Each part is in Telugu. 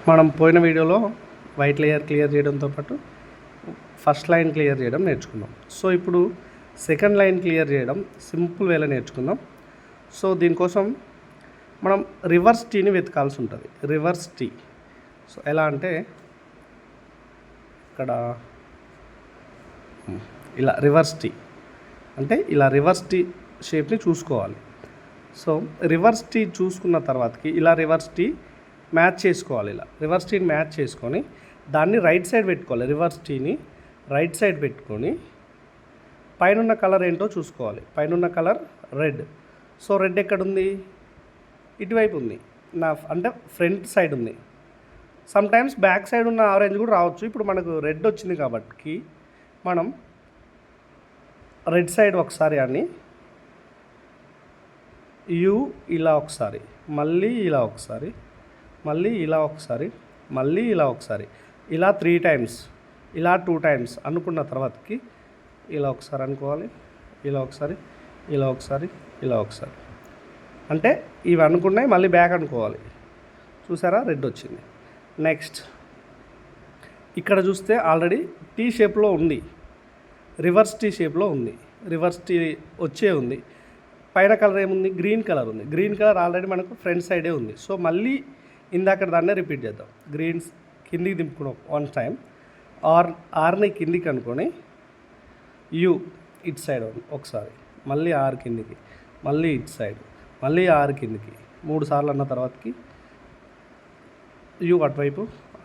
మనం పోయిన వీడియోలో వైట్ లేయర్ క్లియర్ చేయడంతో పాటు ఫస్ట్ లైన్ క్లియర్ చేయడం నేర్చుకున్నాం. సో ఇప్పుడు సెకండ్ లైన్ క్లియర్ చేయడం సింపుల్ వేలో నేర్చుకుందాం. సో దీనికోసం మనం రివర్స్ టీని వెతకాల్సి ఉంటుంది. రివర్స్ టీ సో ఎలా అంటే ఇక్కడ ఇలా రివర్స్ టీ అంటే ఇలా రివర్స్ టీ షేప్ని చూసుకోవాలి. సో రివర్స్ టీ చూసుకున్న తర్వాతకి ఇలా రివర్స్ టీ మ్యాచ్ చేసుకోవాలి. ఇలా రివర్స్ టీని మ్యాచ్ చేసుకొని దాన్ని రైట్ సైడ్ పెట్టుకోవాలి. రివర్స్ టీని రైట్ సైడ్ పెట్టుకొని పైన కలర్ ఏంటో చూసుకోవాలి. పైన కలర్ రెడ్. సో రెడ్ ఎక్కడుంది? ఇటువైపు ఉంది. అంటే ఫ్రంట్ సైడ్ ఉంది. సమ్ టైమ్స్ బ్యాక్ సైడ్ ఉన్న ఆరెంజ్ కూడా రావచ్చు. ఇప్పుడు మనకు రెడ్ వచ్చింది కాబట్టి మనం రెడ్ సైడ్ ఒకసారి అని యూ ఇలా ఒకసారి, మళ్ళీ ఇలా ఒకసారి, మళ్ళీ ఇలా ఒకసారి, మళ్ళీ ఇలా ఒకసారి, ఇలా 3 times, ఇలా 2 times అనుకున్న తర్వాతకి ఇలా ఒకసారి అనుకోవాలి. ఇలా ఒకసారి, ఇలా ఒకసారి, ఇలా ఒకసారి. అంటే ఇవి అనుకున్నాయి మళ్ళీ బ్యాక్ అనుకోవాలి. చూసారా రెడ్ వచ్చింది. నెక్స్ట్ ఇక్కడ చూస్తే ఆల్రెడీ టీ షేప్లో ఉంది. రివర్స్ టీ షేప్లో ఉంది. రివర్స్ టీ వచ్చే ఉంది. పైన కలర్ ఏముంది? గ్రీన్ కలర్ ఉంది. గ్రీన్ కలర్ ఆల్రెడీ మనకు ఫ్రంట్ సైడే ఉంది. సో మళ్ళీ ఇందాక దాన్నే రిపీట్ చేద్దాం. గ్రీన్స్ కిందికి దింపుకున్నాం 1 time. ఆర్ని కిందికి అనుకొని యూ ఇటు సైడ్ ఒకసారి, మళ్ళీ ఆర్ కిందికి, మళ్ళీ ఇటు సైడ్, మళ్ళీ ఆర్ కిందికి 3 సార్లు అన్న తర్వాతకి యూ అటువైపు,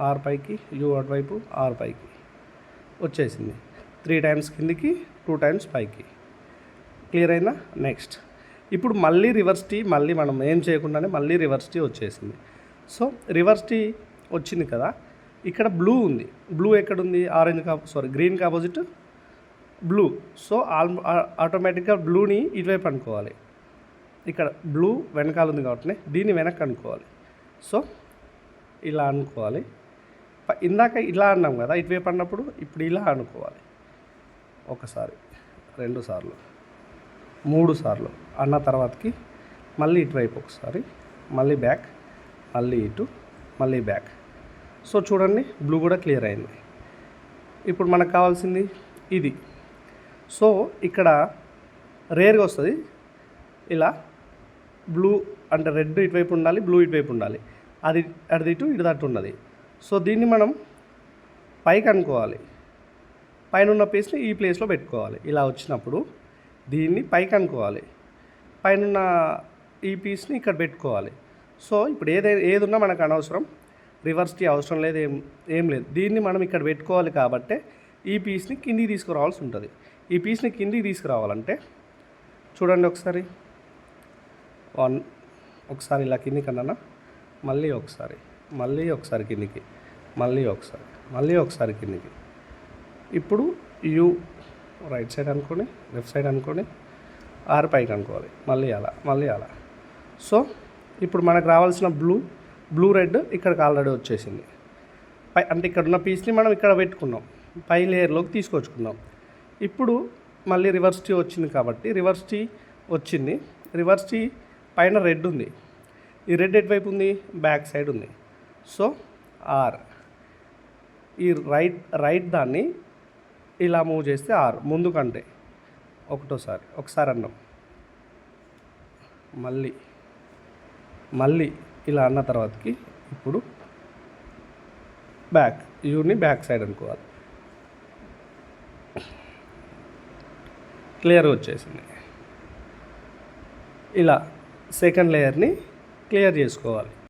ఆర్ పైకి, యూ అటువైపు, ఆర్ పైకి వచ్చేసింది. 3 times కిందికి, 2 times పైకి. క్లియర్ అయిందా? నెక్స్ట్ ఇప్పుడు మళ్ళీ రివర్స్ టీ, మళ్ళీ మనం ఏం చేయకుండానే మళ్ళీ రివర్స్ టీ వచ్చేసింది. సో రివర్స్ టీ వచ్చింది కదా, ఇక్కడ బ్లూ ఉంది. బ్లూ ఎక్కడుంది? గ్రీన్కి ఆపోజిట్ బ్లూ. సో ఆటోమేటిక్గా బ్లూని ఇటువైపు అనుకోవాలి. ఇక్కడ బ్లూ వెనకాల ఉంది కాబట్టి దీన్ని వెనక్కి అనుకోవాలి. సో ఇలా అనుకోవాలి. ఇందాక ఇలా అన్నాం కదా ఇటువైపు అన్నప్పుడు, ఇప్పుడు ఇలా అనుకోవాలి. 1 సారి, 2 సార్లు, 3 సార్లు అన్న తర్వాతకి మళ్ళీ ఇటువైపు ఒకసారి, మళ్ళీ బ్యాక్, మళ్ళీ ఇటు, మళ్ళీ బ్యాక్. సో చూడండి బ్లూ కూడా క్లియర్ అయింది. ఇప్పుడు మనకు కావాల్సింది ఇది. సో ఇక్కడ రేర్గా వస్తుంది. ఇలా బ్లూ అంటే రెడ్ ఇటువైపు ఉండాలి, బ్లూ ఇటువైపు ఉండాలి. అది ఇటు ఇటు తట్టు ఉన్నది. సో దీన్ని మనం పైకి అనుకోవాలి. పైన ఉన్న పీస్ని ఈ ప్లేస్లో పెట్టుకోవాలి. ఇలా వచ్చినప్పుడు దీన్ని పైకి అనుకోవాలి. పైన ఈ పీస్ని ఇక్కడ పెట్టుకోవాలి. సో ఇప్పుడు ఏది ఉన్నా మనకు అనవసరం. రివర్స్ టీ అవసరం లేదు, ఏం లేదు. దీన్ని మనం ఇక్కడ పెట్టుకోవాలి కాబట్టి ఈ పీస్ని కిందికి తీసుకురావాల్సి ఉంటుంది. ఈ పీస్ని కిందికి తీసుకురావాలంటే చూడండి ఒకసారి, ఒకసారి ఇలా కిందికి అన్నా, మళ్ళీ ఒకసారి, మళ్ళీ ఒకసారి కిందికి, మళ్ళీ ఒకసారి, మళ్ళీ ఒకసారి కిందికి. ఇప్పుడు యూ రైట్ సైడ్ అనుకొని, లెఫ్ట్ సైడ్ అనుకొని, ఆర్ పైకి అనుకోవాలి. మళ్ళీ అలా, మళ్ళీ అలా. సో ఇప్పుడు మనకు రావాల్సిన బ్లూ రెడ్ ఇక్కడికి ఆల్రెడీ వచ్చేసింది. అంటే ఇక్కడ ఉన్న పీస్ని మనం ఇక్కడ పెట్టుకున్నాం, పై లేయర్లోకి తీసుకొచ్చుకున్నాం. ఇప్పుడు మళ్ళీ రివర్స్ టీ వచ్చింది కాబట్టి రివర్స్ టీ వచ్చింది. రివర్స్ టీ పైన రెడ్ ఉంది. ఈ రెడ్ ఎటువైపు ఉంది? బ్యాక్ సైడ్ ఉంది. సో ఆర్, ఈ రైట్ దాన్ని ఇలా మూవ్ చేస్తే ఆర్ ముందుకంటే ఒకసారి అన్నాం, మళ్ళీ ఇలా అన్న తర్వాతకి ఇప్పుడు బ్యాక్, యూని బ్యాక్ సైడ్ అనుకోవాలి. క్లియర్గా వచ్చేసింది. ఇలా సెకండ్ లేయర్ని క్లియర్ చేసుకోవాలి.